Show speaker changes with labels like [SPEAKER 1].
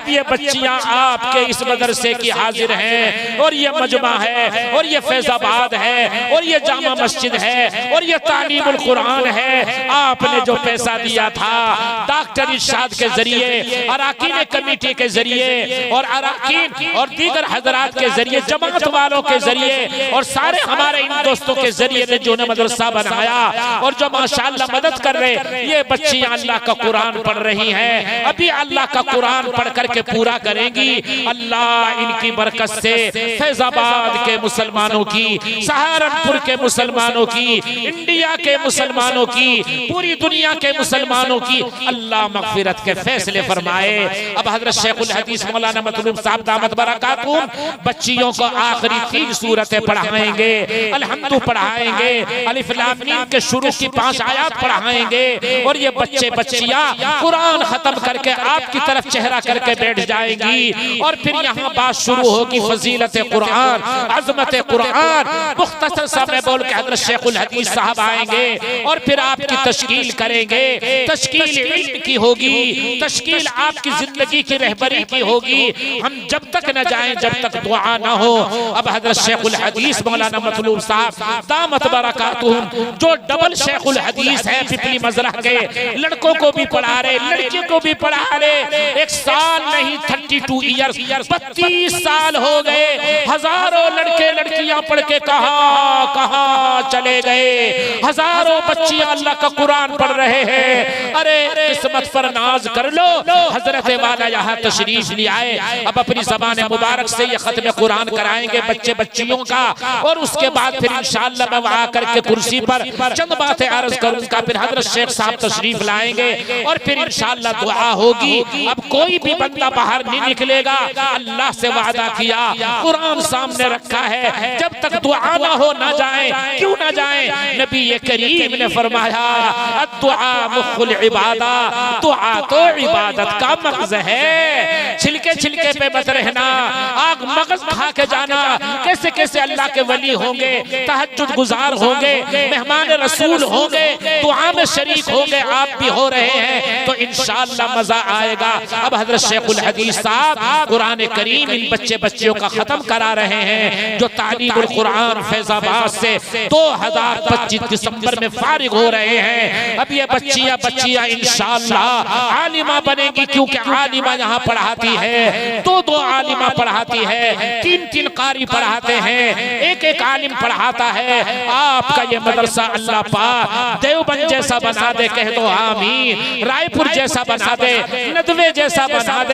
[SPEAKER 1] अब ये बच्चियां आपके इस मदरसे की हाजिर हैं और ये मजमा है और ये फैजाबाद है और ये जामा मस्जिद है और ये तालीमुल कुरान है। आपने जो पैसा दिया था डॉक्टर इरशाद के जरिए, अराकीन कमेटी के जरिए और अराकीन और दीगर हजरात के जरिए, जमात वालों के जरिए और सारे हमारे इन दोस्तों के जरिए ने जो मदरसा बनाया और जो माशाअल्लाह मदद कर रहे, ये बच्चियां अल्लाह का कुरान पढ़ रही हैं, अभी अल्लाह का कुरान पढ़ करके पूरा करेंगी। अल्लाह इनकी बरकत से फैजाबाद के मुसलमानों की, सहारनपुर के मुसलमानों की, इंडिया के मुसलमानों की, पूरी दुनिया के मुसलमानों की अल्लाह मगफिरत के फैसले फरमाए। अब हजरत शेखुल हदीस मौलाना मतलूब साहब दामत बरकातुहुम बच्चियों को आखिरी 3 सूरतें पढ़ाएंगे, अलहम्दु पढ़ाएंगे, अलिफ लाम मीम के शुरू की 5 आयत पढ़ाएंगे और ये बच्चे बच्चियां कुरान खत्म करके आपकी तरफ चेहरा करके बैठ जाएंगी और फिर यहाँ बात शुरू होगी फजीलत कुरान, अजमत कुरान। मुख्तसर सा मैं बोल के हजरत शेखुल हदीस साहब आएंगे और फिर आपकी तश्कील करेंगे। तश्कील इल्म की होगी, तश्कील आपकी जिंदगी की रहबरी की होगी। हम जब तक न जाएं जब तक दुआ ना हो। अब हजरत शेखुल हदीस मौलाना मतलूब साहब दामत बरकातुहुम जो डबल शेखुल हदीस है पिपली मजरा के, लड़कों को भी पढ़ा रहे, लड़कियों को भी पढ़ा रहे। 1 साल नहीं 32 ईयर्स 32 साल हो गए। हजारों लड़के लड़कियां पढ़ के कहां चले गए। हजारों बच्चियां अल्लाह का कुरान पढ़ रहे हैं। अरे किस्मत पर नाज कर लो, हजरत वाला यहाँ तशरीफ ले आए। अब अपनी ज़बान मुबारक से ये खत्म कुरान कराएंगे बच्चे बच्चियों का और उसके बाद फिर इंशाअल्लाह मैं वहां करके कुर्सी पर चंद बातें अर्ज करूंगा। फिर हजरत शेख साहब तशरीफ लाएंगे और फिर इंशाअल्लाह दुआ होगी। अब कोई भी बंदा बाहर नहीं निकलेगा। अल्लाह से वादा किया, कुरान सामने रखा है, जब तक दुआ ना हो ना जाए। क्यों ना जाए? नबी ये करीम ने फरमाया दुआ मुखुल इबादा, दुआ तो इबादत का मगज़ है। छिलके छिलके पे मत रहना, आग मगज़ खा के जाना। कैसे कैसे अल्लाह के वली होंगे, तहज्जुद गुजार होंगे, मेहमान रसूल होंगे, दुआ में शरीक होंगे, आप भी हो रहे हैं तो इंशाअल्लाह मजा आएगा। अब हजरत शेखुल हदीस साहब कुरान करीम इन बच्चे बच्चियों का खत्म करा रहे हैं जो तालीमुल कुरान फैजाबाद से 2025 दिसंबर में फारिग हो रहे हैं। अब ये बच्चियां इंशाअल्लाह आलिमा बनेगी, क्योंकि आलिमा यहाँ पढ़ाती है, 2 आलिमा पढ़ाती है, 3 कारी पढ़ाते हैं, एक आलिम पढ़ाता है। आपका ये मदरसा अल्लाह पाक देवबंद जैसा बना दे, कह दो आमीन। रायपुर जैसा बना दे, नदवे जैसा बना दे।